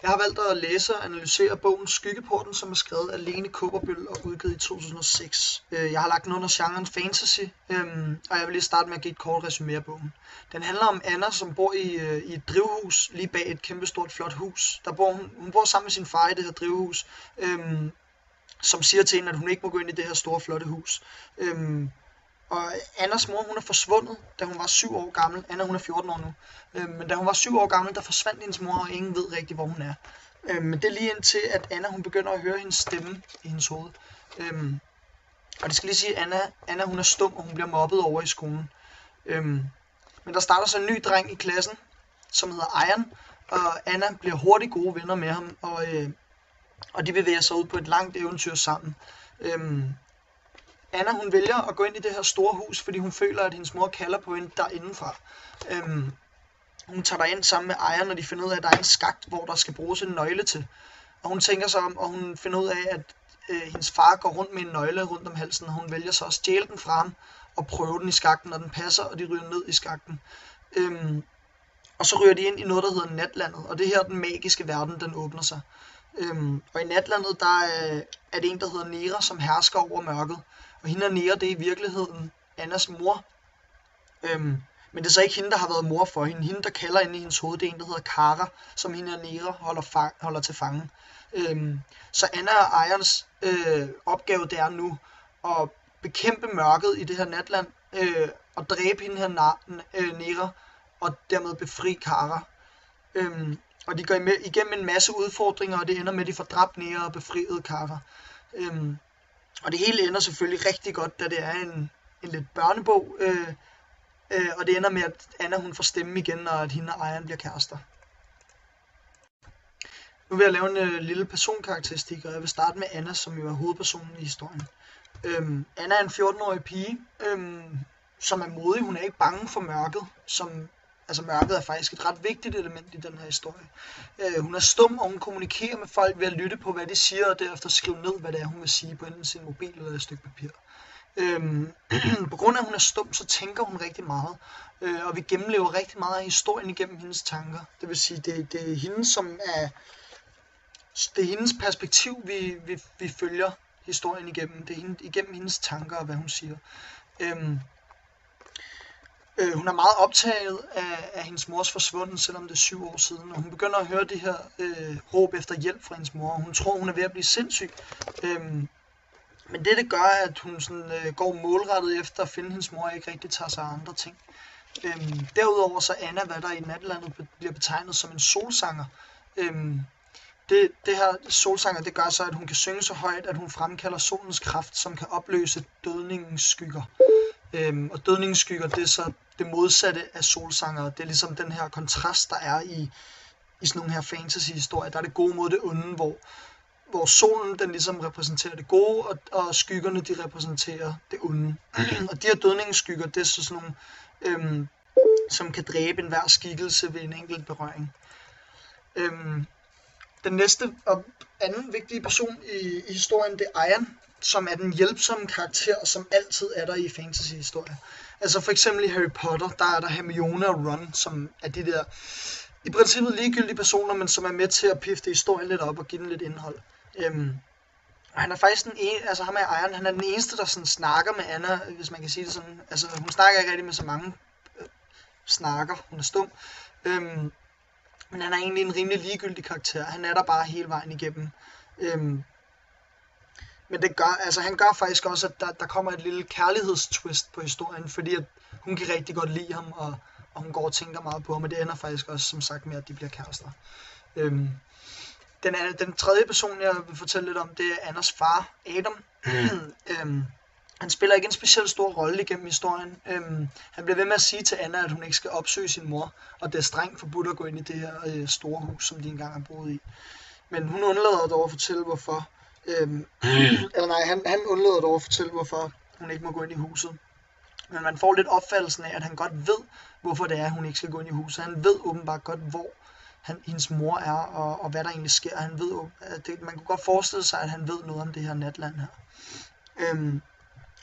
Jeg har valgt at læse og analysere bogen Skyggeporten, som er skrevet af Lene Kaaberbøl og udgivet i 2006. Jeg har lagt den under genren fantasy, og jeg vil lige starte med at give et kort resumé af bogen. Den handler om Anna, som bor i et drivhus lige bag et kæmpestort flot hus. Hun bor sammen med sin far i det her drivhus, som siger til hende, at hun ikke må gå ind i det her store flotte hus. Og Annas mor, hun er forsvundet, da hun var 7 år gammel. Anna, hun er 14 år nu. Men da hun var 7 år gammel, der forsvandt hendes mor, og ingen ved rigtig, hvor hun er. Men det er lige indtil, at Anna, hun begynder at høre hendes stemme i hendes hoved. Og det skal lige sige, at Anna hun er stum, og hun bliver mobbet over i skolen. Men der starter så en ny dreng i klassen, som hedder Ayan, og Anna bliver hurtigt gode venner med ham, og de bevæger sig ud på et langt eventyr sammen. Anna, hun vælger at gå ind i det her store hus, fordi hun føler, at hendes mor kalder på hende derindefra. Hun tager derind sammen med Aya, når de finder ud af, at der er en skakt, hvor der skal bruges en nøgle til. Og hun tænker sig om, og hun finder ud af, at hendes far går rundt med en nøgle rundt om halsen, og hun vælger så at stjæle den fra ham og prøve den i skakten, og den passer, og de ryger ned i skakten. Og så ryger de ind i noget, der hedder Natlandet, og det er her, den magiske verden, den åbner sig. Og i Natlandet, der er det en, der hedder Nera, som hersker over mørket. Og hende og Nera, det er i virkeligheden Annas mor. Men det er så ikke hende, der har været mor for hende. Hende, der kalder inde i hendes hoved, det er en, der hedder Kara, som hende og Nera holder til fange. Så Anna og Ayans opgave, det er nu at bekæmpe mørket i det her natland, og dræbe hende her Nera, og dermed befri Kara. Og de går igennem en masse udfordringer, og det ender med, at de får dræbt Nera og befriet Kara. Og det hele ender selvfølgelig rigtig godt, da det er en lidt børnebog, og det ender med, at Anna hun får stemme igen, og at hende og Ayan bliver kærester. Nu vil jeg lave en lille personkarakteristik, og jeg vil starte med Anna, som jo er hovedpersonen i historien. Anna er en 14-årig pige, som er modig. Hun er ikke bange for mørket, altså mørket er faktisk et ret vigtigt element i den her historie. Hun er stum, og hun kommunikerer med folk ved at lytte på, hvad de siger, og derefter skrive ned, hvad det er, hun vil sige på enten sin mobil eller et stykke papir. På grund af, at hun er stum, så tænker hun rigtig meget, og vi gennemlever rigtig meget af historien igennem hendes tanker. Det vil sige, det er hendes perspektiv, vi følger historien igennem. Det er igennem hendes tanker og hvad hun siger. Hun er meget optaget af hendes mors forsvunden, selvom det er 7 år siden, og hun begynder at høre det her råb efter hjælp fra hendes mor, og hun tror, hun er ved at blive sindssyg. Men det gør, at hun sådan, går målrettet efter at finde hendes mor, og ikke rigtig tager sig af andre ting. Derudover så Anna, hvad der i Natlandet bliver betegnet som en solsanger. Det her solsanger, det gør så, at hun kan synge så højt, at hun fremkalder solens kraft, som kan opløse dødningens skygger. Og dødningens skygger, det er så det modsatte af solsanger. Det er ligesom den her kontrast, der er i sådan nogle her fantasy-historier. Der er det gode mod det onde, hvor solen den ligesom repræsenterer det gode, og skyggerne de repræsenterer det onde. Og de her dødningsskygger, det er så sådan nogle, som kan dræbe enhver skikkelse ved en enkelt berøring. Den næste og anden vigtige person i historien, det er Ayan, som er den hjælpsomme karakter, som altid er der i fantasy-historier. Altså for eksempel i Harry Potter, der er der Hermione og Ron, som er de der i princippet ligegyldige personer, men som er med til at pifte historien lidt op og give den lidt indhold. Og han er faktisk ham er Ayan, han er den eneste, der sådan snakker med Anna, hvis man kan sige det sådan. Altså hun snakker ikke rigtig med så mange snakker, hun er stum. Men han er egentlig en rimelig ligegyldig karakter. Han er der bare hele vejen igennem. Men han gør faktisk også, at der kommer et lille kærlighedstwist på historien, fordi at hun kan rigtig godt lide ham, og hun går og tænker meget på ham, og det ender faktisk også, som sagt, med, at de bliver kærester. Den tredje person, jeg vil fortælle lidt om, det er Annas far, Adam. Han spiller ikke en specielt stor rolle igennem historien. Han bliver ved med at sige til Anna, at hun ikke skal opsøge sin mor, og det er strengt forbudt at gå ind i det her store hus, som de engang har boet i. Men hun undlader dog at fortælle, hvorfor. Han undlader dog at fortælle, hvorfor hun ikke må gå ind i huset. Men man får lidt opfattelsen af, at han godt ved, hvorfor det er, at hun ikke skal gå ind i huset. Han ved åbenbart godt, hvor hendes mor er, og hvad der egentlig sker. Han ved, man kunne godt forestille sig, at han ved noget om det her natland her.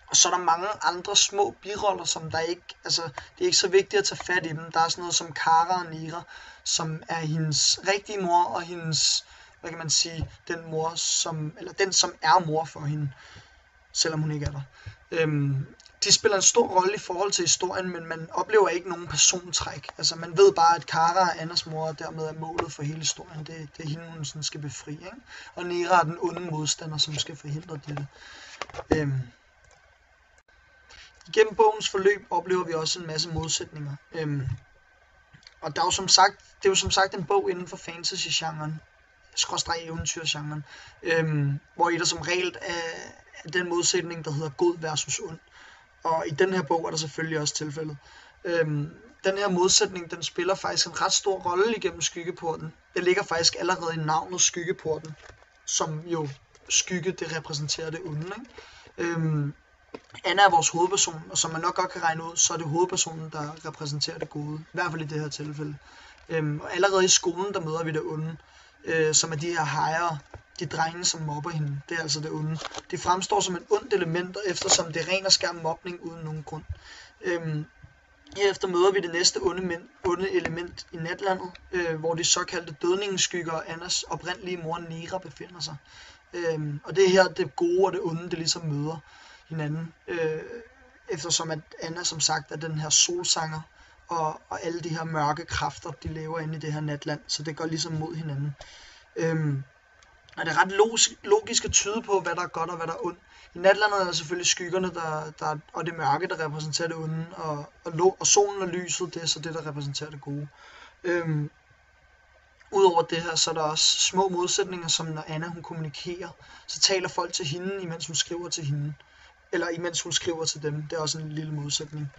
Og så er der mange andre små biroller, som der ikke, altså det er ikke så vigtigt at tage fat i dem. Der er sådan noget som Kara og Nera, som er hendes rigtige mor, og hendes, hvad kan man sige, den mor, den som er mor for hende, selvom hun ikke er der. De spiller en stor rolle i forhold til historien, men man oplever ikke nogen persontræk. Altså man ved bare, at Kara er Annas mor, og dermed er målet for hele historien. Det er hende, hun sådan skal befri, ikke? Og Nera er den onde modstander, som skal forhindre dette. Igennem bogens forløb oplever vi også en masse modsætninger. Og der er jo det er jo som sagt en bog inden for fantasy-genren, /eventyrgenren, hvor i der som regel er den modsætning, der hedder god versus ond. Og i den her bog er der selvfølgelig også tilfældet. Den her modsætning, den spiller faktisk en ret stor rolle igennem Skyggeporten. Det ligger faktisk allerede i navnet Skyggeporten, som jo skygge, det repræsenterer det onde, ikke? Anna er vores hovedperson, og som man nok godt kan regne ud, så er det hovedpersonen, der repræsenterer det gode. I hvert fald i det her tilfælde. Og allerede i skolen, der møder vi det onde, som er de her hejere, de drenge, som mobber hende. Det er altså det onde. Det fremstår som et ondt element, eftersom det er ren og skær mobning uden nogen grund. Herefter møder vi det næste onde element i Natlandet, hvor de såkaldte dødningsskygger og Annas oprindelige mor Nera befinder sig. Og det er her, det gode og det onde, det ligesom møder hinanden. Eftersom at Anna som sagt er den her solsanger, og alle de her mørke kræfter, de lever inde i det her natland, så det går ligesom mod hinanden. Og det er ret logisk at tyde på, hvad der er godt og hvad der er ondt. I natlandet er der selvfølgelig skyggerne og det mørke, der repræsenterer det onde, og solen og lyset, det er så det, der repræsenterer det gode. Udover det her, så er der også små modsætninger, som når Anna hun kommunikerer, så taler folk til hende, imens hun skriver til hende. Eller imens hun skriver til dem. Det er også en lille modsætning.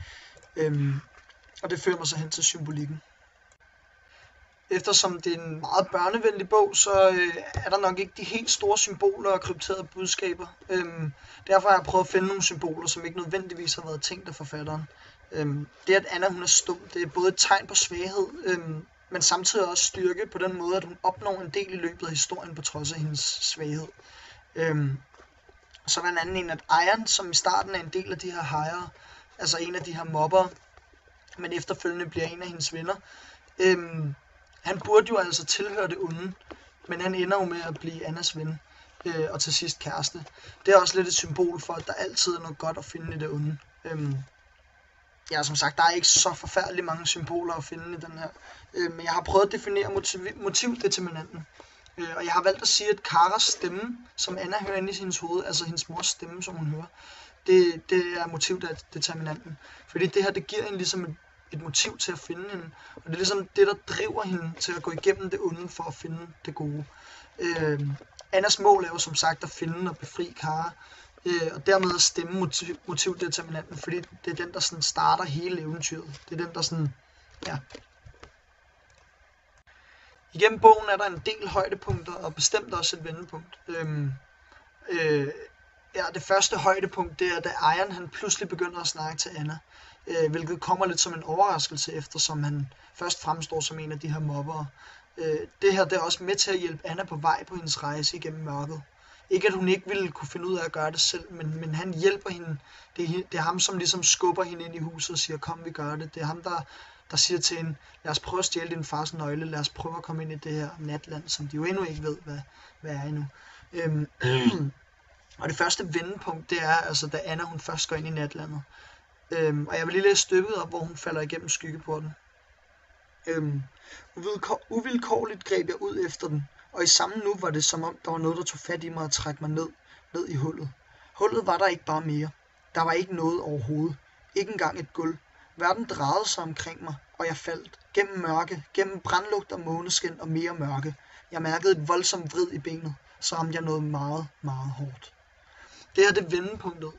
Og det fører mig så hen til symbolikken. Eftersom det er en meget børnevenlig bog, så er der nok ikke de helt store symboler og krypterede budskaber. Derfor har jeg prøvet at finde nogle symboler, som ikke nødvendigvis har været tænkt af forfatteren. Det at Anna hun er stum, det er både et tegn på svaghed, men samtidig også styrke på den måde, at hun opnår en del i løbet af historien på trods af hendes svaghed. Så er der en anden en, at Iron, som i starten er en del af de her hejere, altså en af de her mobbere, men efterfølgende bliver en af hendes venner. Han burde jo altså tilhøre det onde, men han ender jo med at blive Annas ven, og til sidst kæreste. Det er også lidt et symbol for, at der altid er noget godt at finde i det onde. Ja, som sagt, der er ikke så forfærdeligt mange symboler at finde i den her, men jeg har prøvet at definere motivdeterminanten. Og jeg har valgt at sige, at Karas stemme, som Anna hører inde i hendes hoved, altså hendes mors stemme, som hun hører, det er motivdeterminanten. Fordi det her, det giver hende ligesom et motiv til at finde hende. Og det er ligesom det, der driver hende til at gå igennem det onde for at finde det gode. Annas mål er jo som sagt at finde og befri Kara. Og dermed at stemme motivdeterminanten, fordi det er den, der sådan starter hele eventyret. Det er den, der sådan, ja. Igennem bogen er der en del højdepunkter, og bestemt også et vendepunkt. Det første højdepunkt, det er, da Iron han pludselig begynder at snakke til Anna. Hvilket kommer lidt som en overraskelse, eftersom han først fremstår som en af de her mobbere. Det her det er også med til at hjælpe Anna på vej på hendes rejse igennem mørket. Ikke at hun ikke ville kunne finde ud af at gøre det selv, men han hjælper hende. Det er ham, som ligesom skubber hende ind i huset og siger, kom vi gør det. Det er ham, der siger til hende, lad os prøve at stjæle din fars nøgle, lad os prøve at komme ind i det her natland, som de jo endnu ikke ved, hvad er endnu. Og det første vendepunkt, det er altså, da Anna hun først går ind i natlandet. Og jeg vil lige læse stykket op, hvor hun falder igennem skyggeporten. Uvilkårligt greb jeg ud efter den, og i samme nu var det som om, der var noget, der tog fat i mig og trak mig ned i hullet. Hullet var der ikke bare mere. Der var ikke noget overhovedet. Ikke engang et gulv. Verden drejede sig omkring mig, og jeg faldt. Gennem mørke, gennem brandlugt og måneskin og mere mørke. Jeg mærkede et voldsomt vrid i benet, så ramte jeg noget meget, meget hårdt. Det her det er vendepunktet.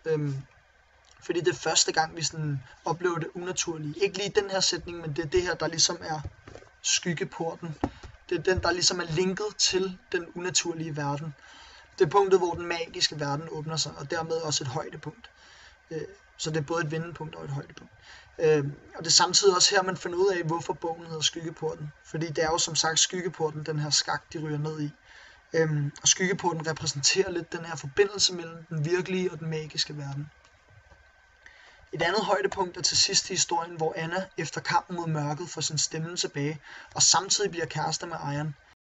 Fordi det er første gang, vi sådan oplever det unaturlige. Ikke lige den her sætning, men det er det her, der ligesom er skyggeporten. Det er den, der ligesom er linket til den unaturlige verden. Det er punktet, hvor den magiske verden åbner sig, og dermed også et højdepunkt. Så det er både et vendepunkt og et højdepunkt. Og det er samtidig også her, man finder ud af, hvorfor bogen hedder Skyggeporten. Fordi det er jo som sagt Skyggeporten, den her skak, de ryger ned i. Og Skyggeporten repræsenterer lidt den her forbindelse mellem den virkelige og den magiske verden. Et andet højdepunkt er til sidst i historien, hvor Anna efter kampen mod mørket får sin stemme tilbage, og samtidig bliver kærester med Iron.